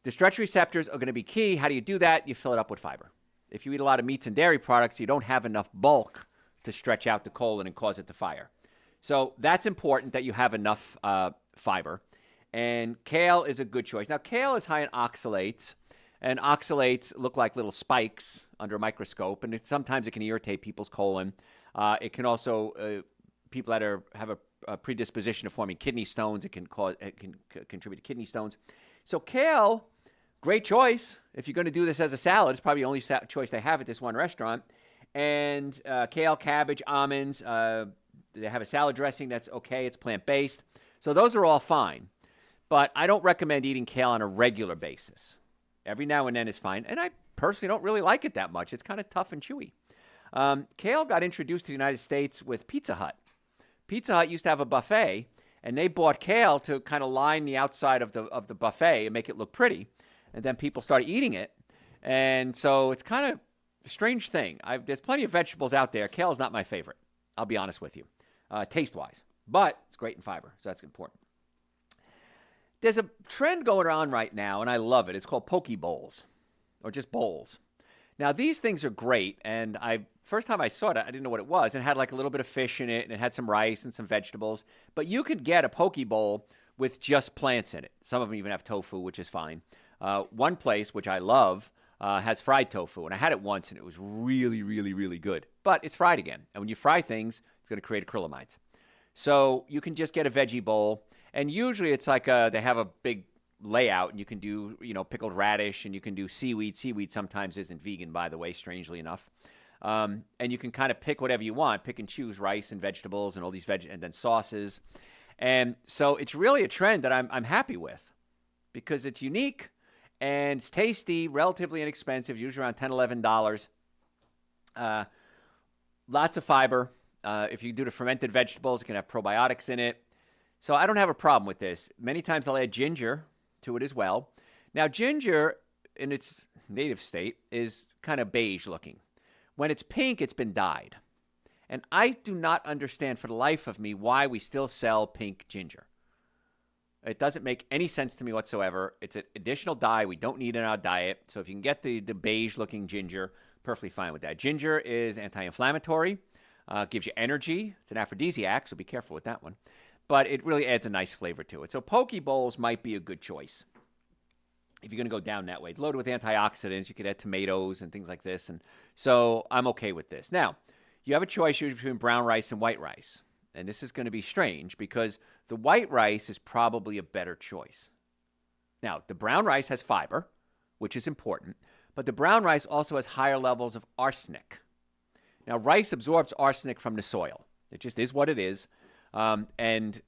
the stretch receptors are going to be key. How do you do that? You fill it up with fiber. If you eat a lot of meats and dairy products, you don't have enough bulk to stretch out the colon and cause it to fire. So that's important that you have enough fiber. And kale is a good choice. Now, kale is high in oxalates. And oxalates look like little spikes under a microscope, and sometimes it can irritate people's colon. It can also, people that have a predisposition to forming kidney stones, it can contribute to kidney stones. So kale, great choice. If you're going to do this as a salad, it's probably the only choice they have at this one restaurant. And kale, cabbage, almonds, they have a salad dressing that's okay. It's plant-based. So those are all fine. But I don't recommend eating kale on a regular basis. Every now and then is fine. And I personally don't really like it that much. It's kind of tough and chewy. Kale got introduced to the United States with Pizza Hut. Pizza Hut used to have a buffet, and they bought kale to kind of line the outside of the buffet and make it look pretty. And then people started eating it. And so it's kind of a strange thing. There's plenty of vegetables out there. Kale is not my favorite. I'll be honest with you, taste-wise. But it's great in fiber, so that's important. There's a trend going on right now, and I love it. It's called poke bowls, or just bowls. Now, these things are great, and first time I saw it, I didn't know what it was. It had like a little bit of fish in it, and it had some rice and some vegetables. But you could get a poke bowl with just plants in it. Some of them even have tofu, which is fine. One place, which I love, has fried tofu, and I had it once, and it was really, really, really good. But it's fried again, and when you fry things, it's going to create acrylamides. So you can just get a veggie bowl. And usually it's like they have a big layout, and you can do, pickled radish, and you can do seaweed. Seaweed sometimes isn't vegan, by the way, strangely enough. And you can kind of pick whatever you want, pick and choose rice and vegetables and all these and then sauces. And so it's really a trend that I'm happy with because it's unique and it's tasty, relatively inexpensive, usually around $10, $11. Lots of fiber. If you do the fermented vegetables, it can have probiotics in it. So I don't have a problem with this. Many times I'll add ginger to it as well. Now, ginger in its native state is kind of beige looking. When it's pink, it's been dyed. And I do not understand for the life of me why we still sell pink ginger. It doesn't make any sense to me whatsoever. It's an additional dye we don't need in our diet. So if you can get the beige looking ginger, perfectly fine with that. Ginger is anti-inflammatory, gives you energy. It's an aphrodisiac, so be careful with that one. But it really adds a nice flavor to it. So poke bowls might be a good choice if you're going to go down that way. Loaded with antioxidants, you could add tomatoes and things like this. And so I'm okay with this. Now, you have a choice usually between brown rice and white rice. And this is going to be strange because the white rice is probably a better choice. Now, the brown rice has fiber, which is important. But the brown rice also has higher levels of arsenic. Now, rice absorbs arsenic from the soil. It just is what it is. And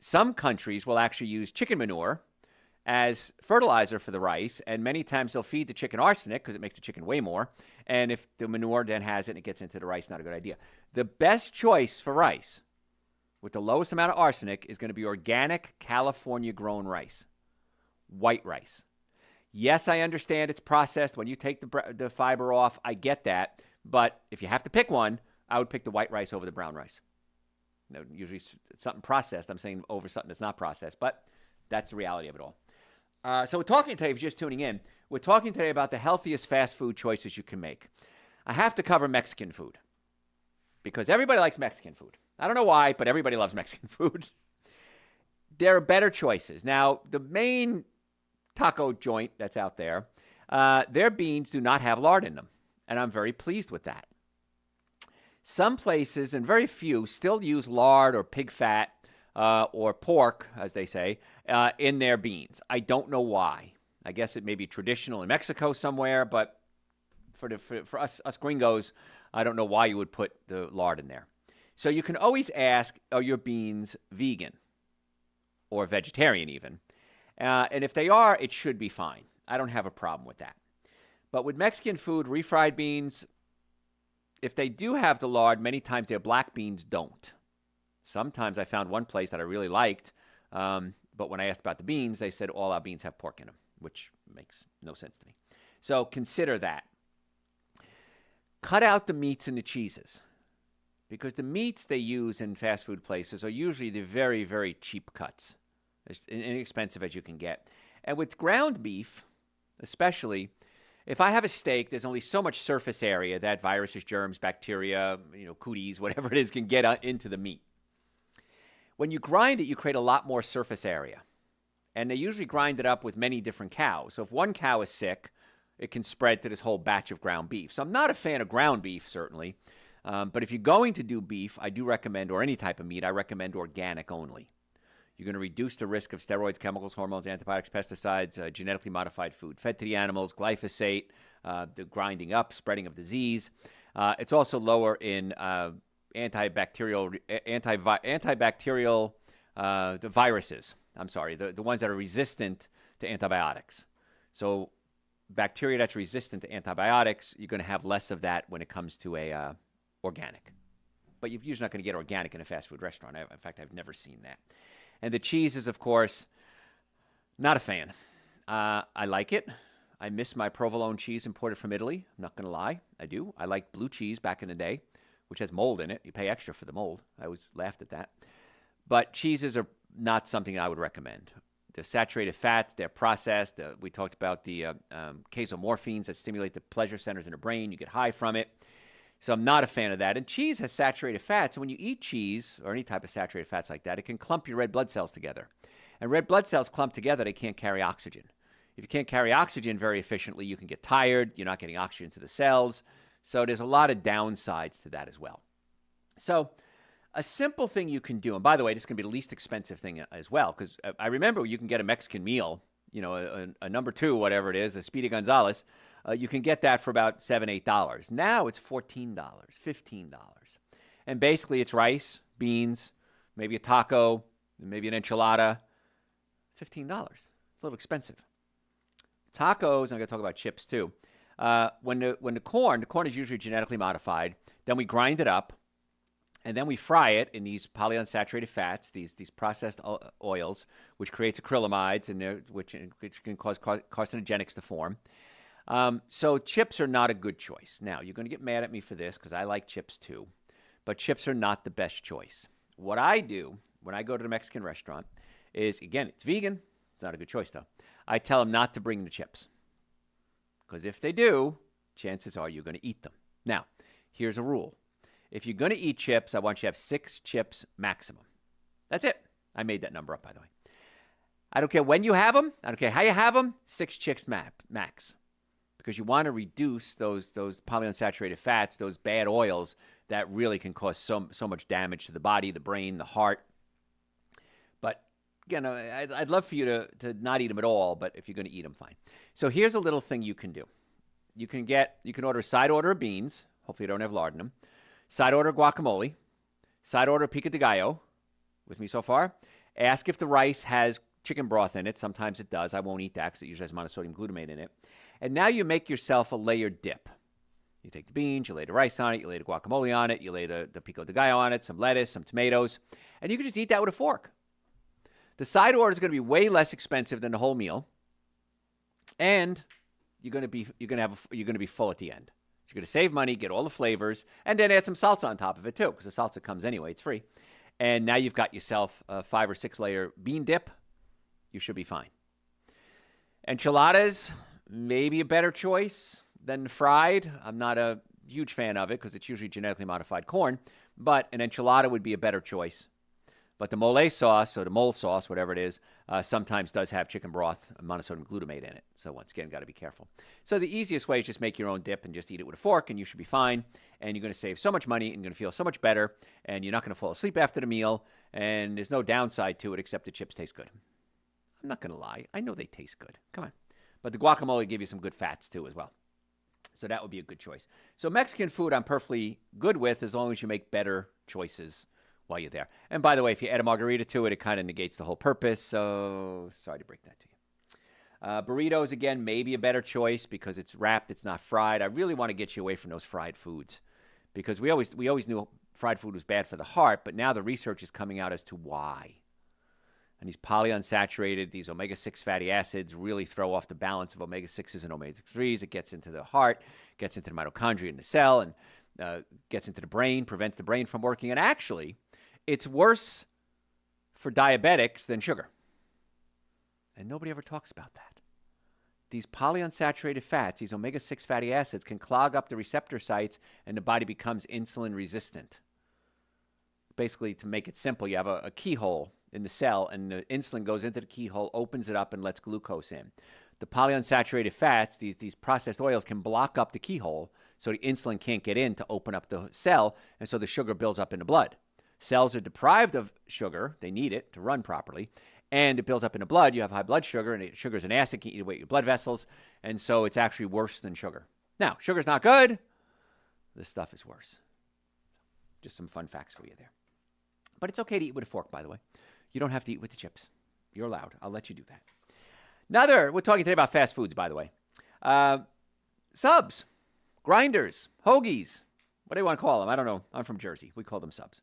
some countries will actually use chicken manure as fertilizer for the rice, and many times they'll feed the chicken arsenic because it makes the chicken weigh more. And if the manure then has it and it gets into the rice, not a good idea. The best choice for rice with the lowest amount of arsenic is going to be organic California-grown rice, white rice. Yes, I understand it's processed. When you take the fiber off, I get that. But if you have to pick one, I would pick the white rice over the brown rice. Usually it's something processed. I'm saying over something that's not processed, but that's the reality of it all. So we're talking today, if you're just tuning in, we're talking today about the healthiest fast food choices you can make. I have to cover Mexican food because everybody likes Mexican food. I don't know why, but everybody loves Mexican food. There are better choices. Now, the main taco joint that's out there, their beans do not have lard in them, and I'm very pleased with that. Some places, and very few, still use lard or pig fat or pork, as they say, in their beans. I don't know why. I guess it may be traditional in Mexico somewhere, but for us gringos, I don't know why you would put the lard in there. So you can always ask, are your beans vegan or vegetarian even? And if they are, it should be fine. I don't have a problem with that. But with Mexican food, refried beans, if they do have the lard, many times their black beans don't. Sometimes I found one place that I really liked, but when I asked about the beans, they said all our beans have pork in them, which makes no sense to me. So consider that. Cut out the meats and the cheeses, because the meats they use in fast food places are usually the very, very cheap cuts, as inexpensive as you can get. And with ground beef, especially, if I have a steak, there's only so much surface area that viruses, germs, bacteria, cooties, whatever it is, can get into the meat. When you grind it, you create a lot more surface area. And they usually grind it up with many different cows. So if one cow is sick, it can spread to this whole batch of ground beef. So I'm not a fan of ground beef, certainly. But if you're going to do beef, I do recommend, or any type of meat, I recommend organic only. You're going to reduce the risk of steroids, chemicals, hormones, antibiotics, pesticides, genetically modified food fed to the animals, glyphosate, the grinding up, spreading of disease. It's also lower in antibacterial, the viruses. I'm sorry, the ones that are resistant to antibiotics. So bacteria that's resistant to antibiotics, you're going to have less of that when it comes to a organic. But you're usually not going to get organic in a fast food restaurant. In fact, I've never seen that. And the cheese is, of course, not a fan. I like it. I miss my provolone cheese imported from Italy. I'm not going to lie. I do. I like blue cheese back in the day, which has mold in it. You pay extra for the mold. I always laughed at that. But cheeses are not something I would recommend. They're saturated fats. They're processed. We talked about the casomorphines that stimulate the pleasure centers in the brain. You get high from it. So I'm not a fan of that. And cheese has saturated fats. So when you eat cheese or any type of saturated fats like that, it can clump your red blood cells together. And red blood cells clump together, they can't carry oxygen. If you can't carry oxygen very efficiently, you can get tired. You're not getting oxygen to the cells. So there's a lot of downsides to that as well. So a simple thing you can do, and by the way, this is going to be the least expensive thing as well, because I remember you can get a Mexican meal, a number two, whatever it is, a Speedy Gonzalez. You can get that for about $7, $8. Now it's $14, $15. And basically it's rice, beans, maybe a taco, maybe an enchilada. $15. It's a little expensive. Tacos, I'm going to talk about chips too. When the corn is usually genetically modified, then we grind it up, and then we fry it in these polyunsaturated fats, these processed oils, which creates acrylamides, which can cause carcinogenics to form. So chips are not a good choice. Now, you're going to get mad at me for this because I like chips too, but chips are not the best choice. What I do when I go to the Mexican restaurant is, again, it's vegan. It's not a good choice, though. I tell them not to bring the chips, because if they do, chances are you're going to eat them. Now, here's a rule. If you're going to eat chips, I want you to have 6 chips maximum. That's it. I made that number up, by the way. I don't care when you have them. I don't care how you have them. 6 chips max. Because you want to reduce those polyunsaturated fats, those bad oils that really can cause so much damage to the body, the brain, the heart. But again, I'd love for you to not eat them at all, but if you're going to eat them, fine. So here's a little thing you can do. You can order a side order of beans. Hopefully you don't have lard in them. Side order guacamole. Side order pico de gallo. With me so far? Ask if the rice has chicken broth in it. Sometimes it does. I won't eat that because it usually has monosodium glutamate in it. And now you make yourself a layered dip. You take the beans, you lay the rice on it, you lay the guacamole on it, you lay the pico de gallo on it, some lettuce, some tomatoes, and you can just eat that with a fork. The side order is going to be way less expensive than the whole meal, and you're going to be full at the end. So you're going to save money, get all the flavors, and then add some salsa on top of it too, because the salsa comes anyway; it's free. And now you've got yourself a 5 or 6 layer bean dip. You should be fine. Enchiladas, maybe a better choice than fried. I'm not a huge fan of it because it's usually genetically modified corn, but an enchilada would be a better choice. But the mole sauce, or the mole sauce, whatever it is, sometimes does have chicken broth, monosodium glutamate in it. So once again, got to be careful. So the easiest way is just make your own dip and just eat it with a fork, and you should be fine. And you're going to save so much money, and you're going to feel so much better, and you're not going to fall asleep after the meal, and there's no downside to it except the chips taste good. I'm not going to lie. I know they taste good. Come on. But the guacamole give you some good fats too as well. So that would be a good choice. So Mexican food I'm perfectly good with as long as you make better choices while you're there. And by the way, if you add a margarita to it, it kind of negates the whole purpose. So sorry to break that to you. Burritos, again, maybe a better choice because it's wrapped, it's not fried. I really want to get you away from those fried foods because we always knew fried food was bad for the heart, but now the research is coming out as to why. And these polyunsaturated, these omega-6 fatty acids really throw off the balance of omega-6s and omega-3s. It gets into the heart, gets into the mitochondria in the cell, and gets into the brain, prevents the brain from working. And actually, it's worse for diabetics than sugar. And nobody ever talks about that. These polyunsaturated fats, these omega-6 fatty acids, can clog up the receptor sites, and the body becomes insulin resistant. Basically, to make it simple, you have a keyhole in the cell, and the insulin goes into the keyhole, opens it up, and lets glucose in. The polyunsaturated fats, these processed oils, can block up the keyhole, so the insulin can't get in to open up the cell, and so the sugar builds up in the blood. Cells are deprived of sugar. They need it to run properly, and it builds up in the blood. You have high blood sugar, and sugar is an acid, can eat away your blood vessels, and so it's actually worse than sugar. Now, sugar's not good. This stuff is worse. Just some fun facts for you there. But it's okay to eat with a fork, by the way. You don't have to eat with the chips. You're allowed. I'll let you do that. We're talking today about fast foods, by the way. Subs, grinders, hoagies, what do you want to call them? I don't know. I'm from Jersey. We call them subs.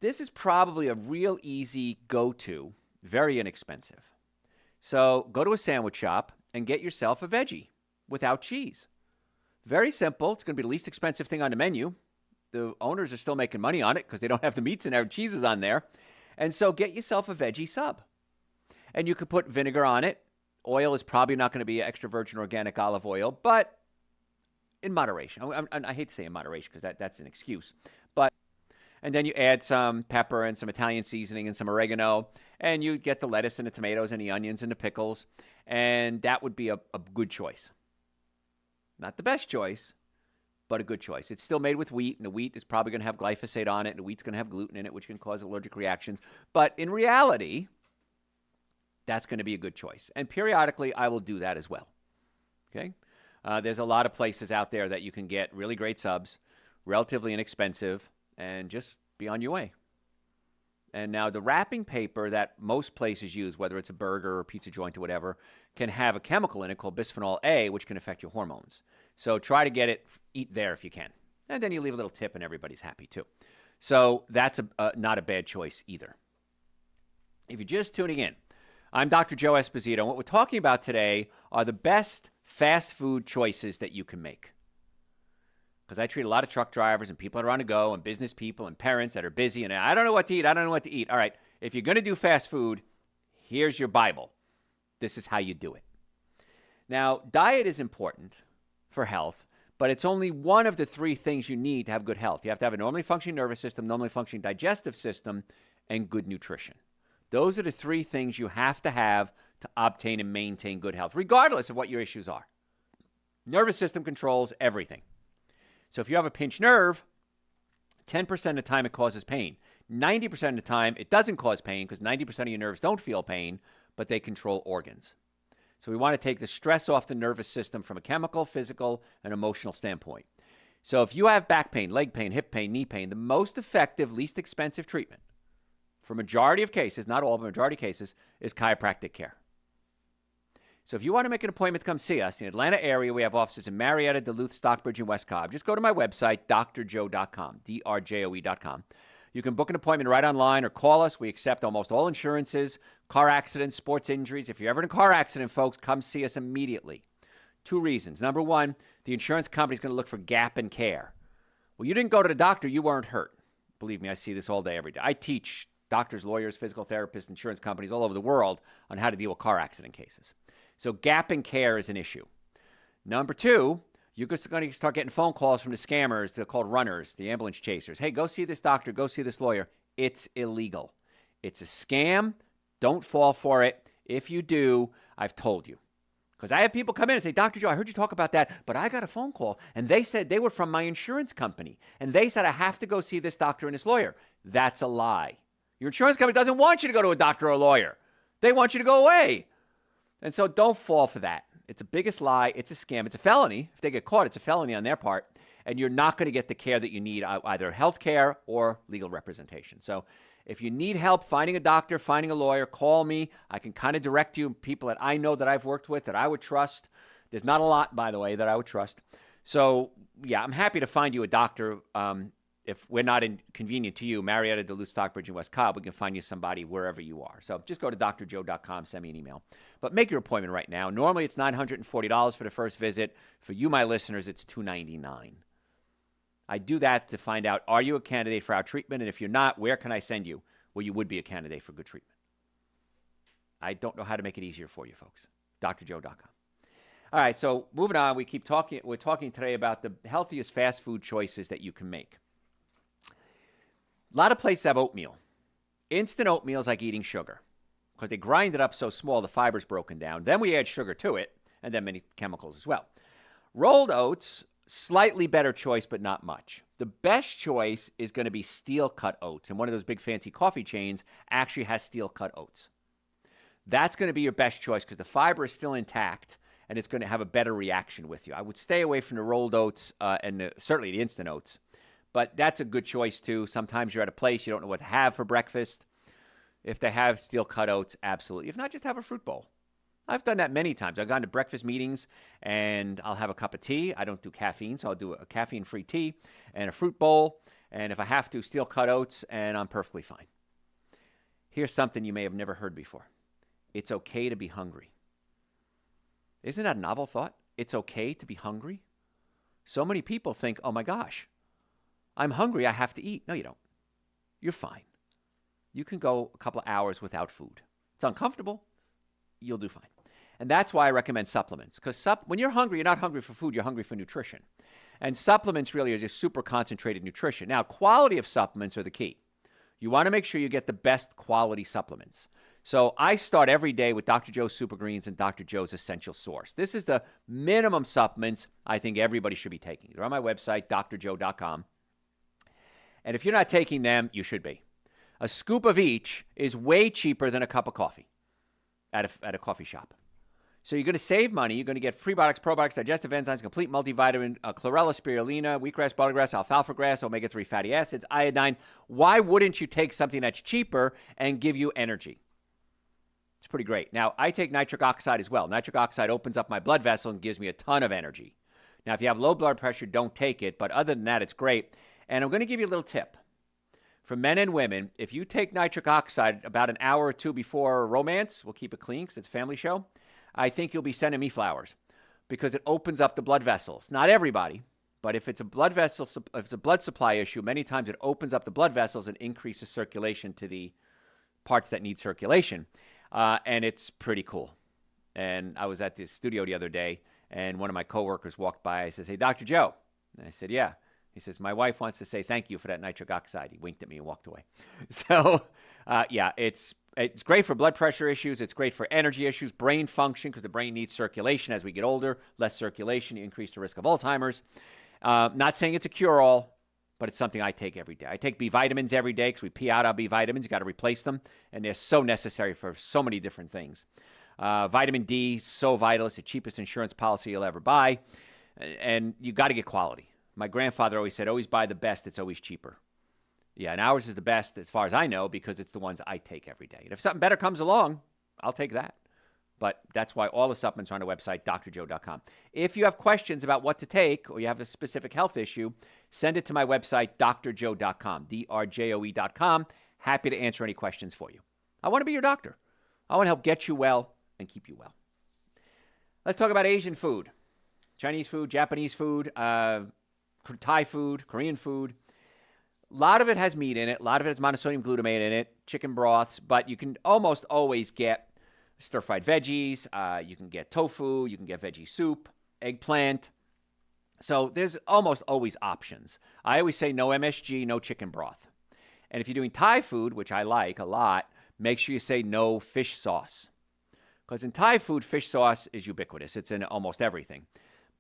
This is probably a real easy go-to, very inexpensive. So go to a sandwich shop and get yourself a veggie without cheese. Very simple. It's going to be the least expensive thing on the menu. The owners are still making money on it because they don't have the meats and their cheeses on there. And so get yourself a veggie sub. And you could put vinegar on it. Oil is probably not going to be extra virgin organic olive oil, but in moderation. I hate to say in moderation because that's an excuse. And then you add some pepper and some Italian seasoning and some oregano, and you get the lettuce and the tomatoes and the onions and the pickles, and that would be a good choice. Not the best choice, but a good choice. It's still made with wheat, and the wheat is probably going to have glyphosate on it, and the wheat's going to have gluten in it, which can cause allergic reactions. But in reality, that's going to be a good choice. And periodically, I will do that as well. Okay? There's a lot of places out there that you can get really great subs, relatively inexpensive, and just be on your way. And now the wrapping paper that most places use, whether it's a burger or pizza joint or whatever, can have a chemical in it called bisphenol A, which can affect your hormones. So try to eat there if you can. And then you leave a little tip and everybody's happy too. So that's not a bad choice either. If you're just tuning in, I'm Dr. Joe Esposito, and what we're talking about today are the best fast food choices that you can make. Because I treat a lot of truck drivers and people that are on the go and business people and parents that are busy and I don't know what to eat. All right, if you're going to do fast food, here's your Bible. This is how you do it. Now, diet is important for health, but it's only one of the three things you need to have good health. You have to have a normally functioning nervous system, normally functioning digestive system, and good nutrition. Those are the three things you have to obtain and maintain good health, regardless of what your issues are. Nervous system controls everything. So if you have a pinched nerve, 10% of the time it causes pain. 90% of the time it doesn't cause pain because 90% of your nerves don't feel pain, but they control organs. So we want to take the stress off the nervous system from a chemical, physical, and emotional standpoint. So if you have back pain, leg pain, hip pain, knee pain, the most effective, least expensive treatment for majority of cases, not all, but majority of cases, is chiropractic care. So if you want to make an appointment to come see us in the Atlanta area, we have offices in Marietta, Duluth, Stockbridge, and West Cobb. Just go to my website, drjoe.com, drjoe.com. You can book an appointment right online or call us. We accept almost all insurances, car accidents, sports injuries. If you're ever in a car accident, folks, come see us immediately. 2 reasons. Number 1, the insurance company is going to look for gap in care. Well, you didn't go to the doctor. You weren't hurt. Believe me, I see this all day, every day. I teach doctors, lawyers, physical therapists, insurance companies all over the world on how to deal with car accident cases. So gap in care is an issue. Number 2, you're just going to start getting phone calls from the scammers. They're called runners, the ambulance chasers. Hey, go see this doctor. Go see this lawyer. It's illegal. It's a scam. Don't fall for it. If you do, I've told you. Because I have people come in and say, Dr. Joe, I heard you talk about that, but I got a phone call, and they said they were from my insurance company, and they said I have to go see this doctor and this lawyer. That's a lie. Your insurance company doesn't want you to go to a doctor or a lawyer. They want you to go away. And so don't fall for that. It's the biggest lie. It's a scam. It's a felony. If they get caught, it's a felony on their part. And you're not going to get the care that you need, either health care or legal representation. So if you need help finding a doctor, finding a lawyer, call me. I can kind of direct you people that I know that I've worked with that I would trust. There's not a lot, by the way, that I would trust. So, yeah, I'm happy to find you a doctor. If we're not inconvenient to you, Marietta, Duluth, Stockbridge, and West Cobb, we can find you somebody wherever you are. So just go to drjoe.com, send me an email. But make your appointment right now. Normally it's $940 for the first visit. For you, my listeners, it's $299. I do that to find out, are you a candidate for our treatment? And if you're not, where can I send you where you would be a candidate for good treatment? I don't know how to make it easier for you, folks. drjoe.com. All right, so moving on, we're talking today about the healthiest fast food choices that you can make. A lot of places have oatmeal. Instant oatmeal is like eating sugar because they grind it up so small the fiber's broken down. Then we add sugar to it, and then many chemicals as well. Rolled oats, slightly better choice, but not much. The best choice is going to be steel-cut oats, and one of those big fancy coffee chains actually has steel-cut oats. That's going to be your best choice because the fiber is still intact, and it's going to have a better reaction with you. I would stay away from the rolled oats and certainly the instant oats, but that's a good choice too. Sometimes you're at a place you don't know what to have for breakfast. If they have steel-cut oats, absolutely. If not, just have a fruit bowl. I've done that many times. I've gone to breakfast meetings, and I'll have a cup of tea. I don't do caffeine, so I'll do a caffeine-free tea and a fruit bowl, and if I have to, steel-cut oats, and I'm perfectly fine. Here's something you may have never heard before. It's okay to be hungry. Isn't that a novel thought? It's okay to be hungry? So many people think, oh my gosh, I'm hungry, I have to eat. No, you don't. You're fine. You can go a couple of hours without food. It's uncomfortable. You'll do fine. And that's why I recommend supplements. Because when you're hungry, you're not hungry for food, you're hungry for nutrition. And supplements really are just super concentrated nutrition. Now, quality of supplements are the key. You want to make sure you get the best quality supplements. So I start every day with Dr. Joe's Super Greens and Dr. Joe's Essential Source. This is the minimum supplements I think everybody should be taking. They're on my website, drjoe.com. And if you're not taking them, you should be. A scoop of each is way cheaper than a cup of coffee at a coffee shop. So you're going to save money. You're going to get prebiotics, probiotics, digestive enzymes, complete multivitamin, chlorella, spirulina, wheatgrass, buttergrass, alfalfa grass, omega-3 fatty acids, iodine. Why wouldn't you take something that's cheaper and give you energy? It's pretty great. Now, I take nitric oxide as well. Nitric oxide opens up my blood vessel and gives me a ton of energy. Now, if you have low blood pressure, don't take it. But other than that, it's great. And I'm going to give you a little tip. For men and women, if you take nitric oxide about an hour or two before romance, we'll keep it clean because it's a family show, I think you'll be sending me flowers because it opens up the blood vessels. Not everybody, but if it's a blood vessel, if it's a blood supply issue, many times it opens up the blood vessels and increases circulation to the parts that need circulation. And it's pretty cool. And I was at the studio the other day, and one of my coworkers walked by. I says, "Hey, Dr. Joe." And I said, "Yeah." He says, "My wife wants to say thank you for that nitric oxide." He winked at me and walked away. So, yeah, it's great for blood pressure issues. It's great for energy issues, brain function, because the brain needs circulation as we get older. Less circulation, you increase the risk of Alzheimer's. Not saying it's a cure-all, but it's something I take every day. I take B vitamins every day because we pee out our B vitamins. You got to replace them, and they're so necessary for so many different things. Vitamin D, so vital. It's the cheapest insurance policy you'll ever buy, and you got to get quality. My grandfather always said, always buy the best. It's always cheaper. Yeah, and ours is the best as far as I know because it's the ones I take every day. And if something better comes along, I'll take that. But that's why all the supplements are on the website, drjoe.com. If you have questions about what to take or you have a specific health issue, send it to my website, drjoe.com, drjoe.com. Happy to answer any questions for you. I want to be your doctor. I want to help get you well and keep you well. Let's talk about Asian food, Chinese food, Japanese food, Thai food, Korean food. A lot of it has meat in it. A lot of it has monosodium glutamate in it, chicken broths, but you can almost always get stir-fried veggies. You can get tofu. You can get veggie soup, eggplant. So there's almost always options. I always say no MSG, no chicken broth. And if you're doing Thai food, which I like a lot, make sure you say no fish sauce. Because in Thai food, fish sauce is ubiquitous. It's in almost everything.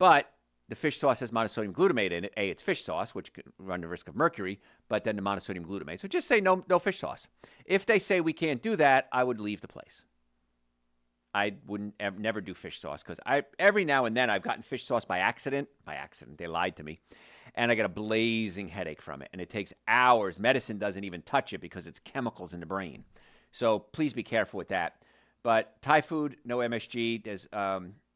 But the fish sauce has monosodium glutamate in it. A, it's fish sauce, which can run the risk of mercury, but then the monosodium glutamate. So just say no fish sauce. If they say we can't do that, I would leave the place. I wouldn't never do fish sauce because every now and then I've gotten fish sauce by accident. By accident, they lied to me, and I get a blazing headache from it, and it takes hours. Medicine doesn't even touch it because it's chemicals in the brain. So please be careful with that. But Thai food, no MSG. There's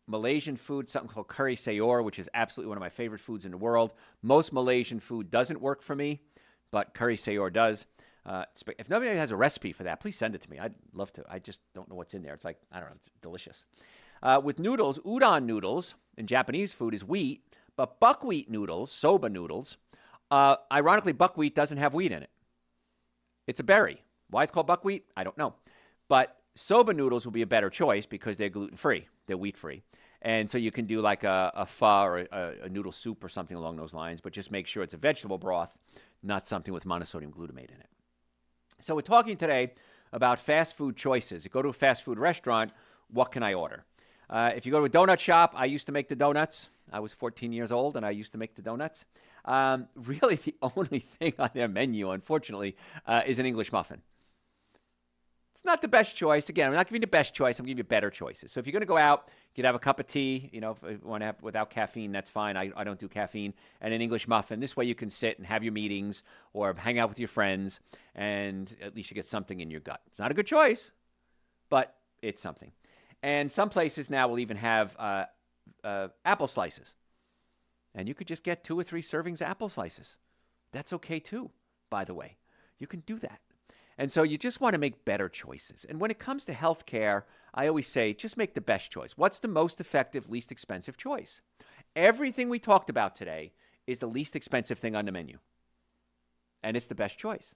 Malaysian food, something called curry sayur, which is absolutely one of my favorite foods in the world. Most Malaysian food doesn't work for me, but curry sayur does. If nobody has a recipe for that, please send it to me. I'd love to. I just don't know what's in there. It's like, I don't know, it's delicious. With noodles, udon noodles in Japanese food is wheat, but buckwheat noodles, soba noodles, ironically, buckwheat doesn't have wheat in it. It's a berry. Why it's called buckwheat, I don't know. But soba noodles will be a better choice because they're gluten-free. They're wheat-free. And so you can do like a pho or a noodle soup or something along those lines, but just make sure it's a vegetable broth, not something with monosodium glutamate in it. So we're talking today about fast food choices. You go to a fast food restaurant, what can I order? If you go to a donut shop, I used to make the donuts. I was 14 years old, and I used to make the donuts. Really, the only thing on their menu, unfortunately, is an English muffin. It's not the best choice. Again, I'm not giving you the best choice. I'm giving you better choices. So if you're going to go out, you can have a cup of tea. You know, if you want to have without caffeine, that's fine. I don't do caffeine. And an English muffin. This way you can sit and have your meetings or hang out with your friends, and at least you get something in your gut. It's not a good choice, but it's something. And some places now will even have apple slices. And you could just get 2 or 3 servings of apple slices. That's okay too, by the way. You can do that. And so you just want to make better choices. And when it comes to healthcare, I always say, just make the best choice. What's the most effective, least expensive choice? Everything we talked about today is the least expensive thing on the menu. And it's the best choice.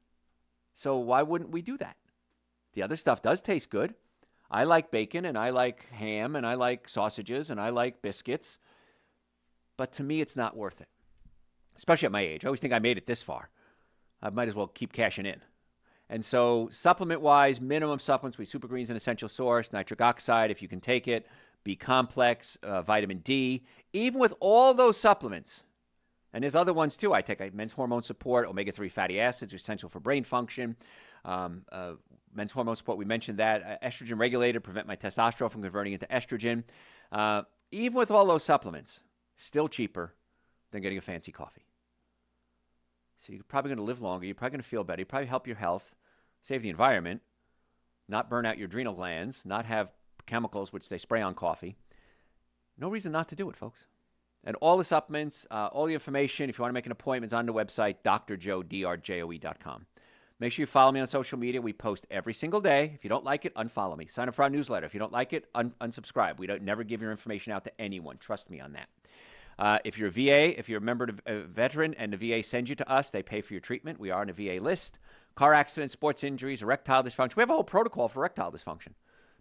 So why wouldn't we do that? The other stuff does taste good. I like bacon, and I like ham, and I like sausages, and I like biscuits. But to me, it's not worth it, especially at my age. I always think I made it this far. I might as well keep cashing in. And so supplement-wise, minimum supplements, we Super Green's an essential source, nitric oxide, if you can take it, B complex, vitamin D. Even with all those supplements, and there's other ones too. I take men's hormone support, omega-3 fatty acids are essential for brain function. Men's hormone support, we mentioned that. Estrogen regulator, prevent my testosterone from converting into estrogen. Even with all those supplements, still cheaper than getting a fancy coffee. So you're probably going to live longer. You're probably going to feel better. You probably help your health, save the environment, not burn out your adrenal glands, not have chemicals which they spray on coffee. No reason not to do it, folks. And all the supplements, all the information, if you want to make an appointment, is on the website, drjoe.com. Make sure you follow me on social media. We post every single day. If you don't like it, unfollow me. Sign up for our newsletter. If you don't like it, unsubscribe. We don't never give your information out to anyone. Trust me on that. If you're a VA, if you're a member, a veteran, and the VA sends you to us, they pay for your treatment. We are on a VA list. Car accidents, sports injuries, erectile dysfunction. We have a whole protocol for erectile dysfunction.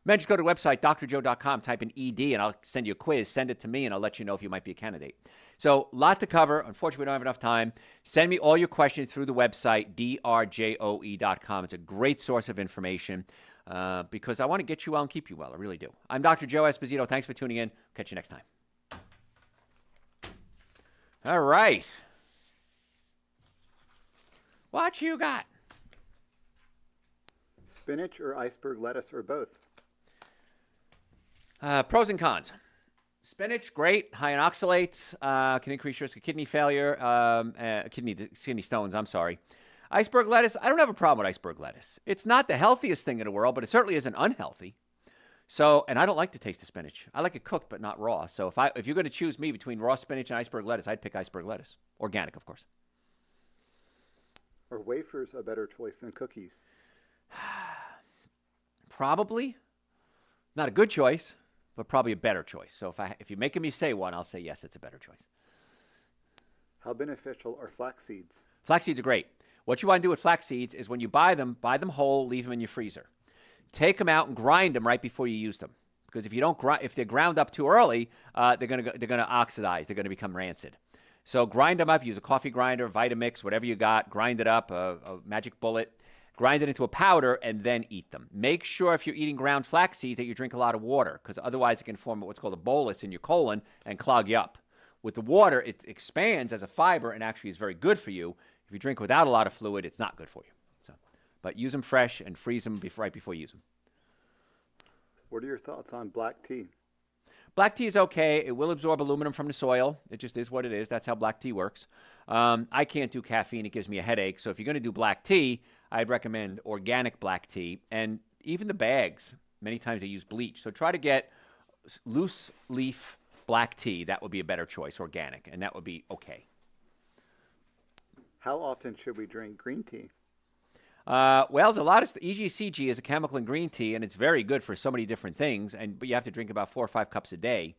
Man, just go to the website, drjoe.com, type in ED, and I'll send you a quiz. Send it to me, and I'll let you know if you might be a candidate. So, lot to cover. Unfortunately, we don't have enough time. Send me all your questions through the website, drjoe.com. It's a great source of information because I want to get you well and keep you well. I really do. I'm Dr. Joe Esposito. Thanks for tuning in. Catch you next time. All right. What you got? Spinach or iceberg lettuce or both? Pros and cons. Spinach, great, high in oxalates, can increase risk of kidney failure, kidney stones, I'm sorry. Iceberg lettuce, I don't have a problem with iceberg lettuce. It's not the healthiest thing in the world, but it certainly isn't unhealthy. So, and I don't like the taste of spinach. I like it cooked, but not raw. So if you're going to choose me between raw spinach and iceberg lettuce, I'd pick iceberg lettuce. Organic, of course. Are wafers a better choice than cookies? Probably. Not a good choice, but probably a better choice. So if you're making me say one, I'll say yes, it's a better choice. How beneficial are flax seeds? Flax seeds are great. What you want to do with flax seeds is when you buy them whole, leave them in your freezer. Take them out and grind them right before you use them. Because if they're ground up too early, they're going to oxidize. They're going to become rancid. So grind them up. Use a coffee grinder, Vitamix, whatever you got. Grind it up, a magic bullet. Grind it into a powder and then eat them. Make sure if you're eating ground flax seeds that you drink a lot of water because otherwise it can form what's called a bolus in your colon and clog you up. With the water, it expands as a fiber and actually is very good for you. If you drink without a lot of fluid, it's not good for you. But use them fresh and freeze them right before you use them. What are your thoughts on black tea? Black tea is okay. It will absorb aluminum from the soil. It just is what it is. That's how black tea works. I can't do caffeine. It gives me a headache. So if you're going to do black tea, I'd recommend organic black tea. And even the bags, many times they use bleach. So try to get loose leaf black tea. That would be a better choice, organic, and that would be okay. How often should we drink green tea? Well, there's a lot of EGCG is a chemical in green tea, and it's very good for so many different things. But you have to drink about 4 or 5 cups a day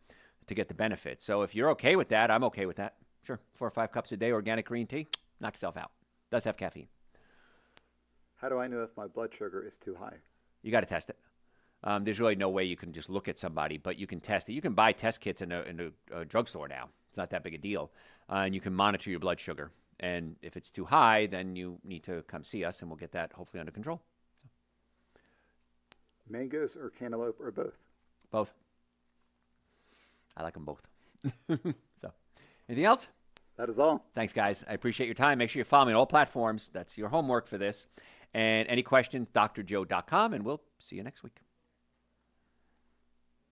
to get the benefit. So if you're okay with that, I'm okay with that. Sure, 4 or 5 cups a day, organic green tea, knock yourself out. Does have caffeine. How do I know if my blood sugar is too high? You got to test it. There's really no way you can just look at somebody, but you can test it. You can buy test kits in a drugstore now. It's not that big a deal, and you can monitor your blood sugar. And if it's too high, then you need to come see us, and we'll get that hopefully under control. Mangoes or cantaloupe or both? Both. I like them both. So, anything else? That is all. Thanks, guys. I appreciate your time. Make sure you follow me on all platforms. That's your homework for this. And any questions, drjoe.com, and we'll see you next week.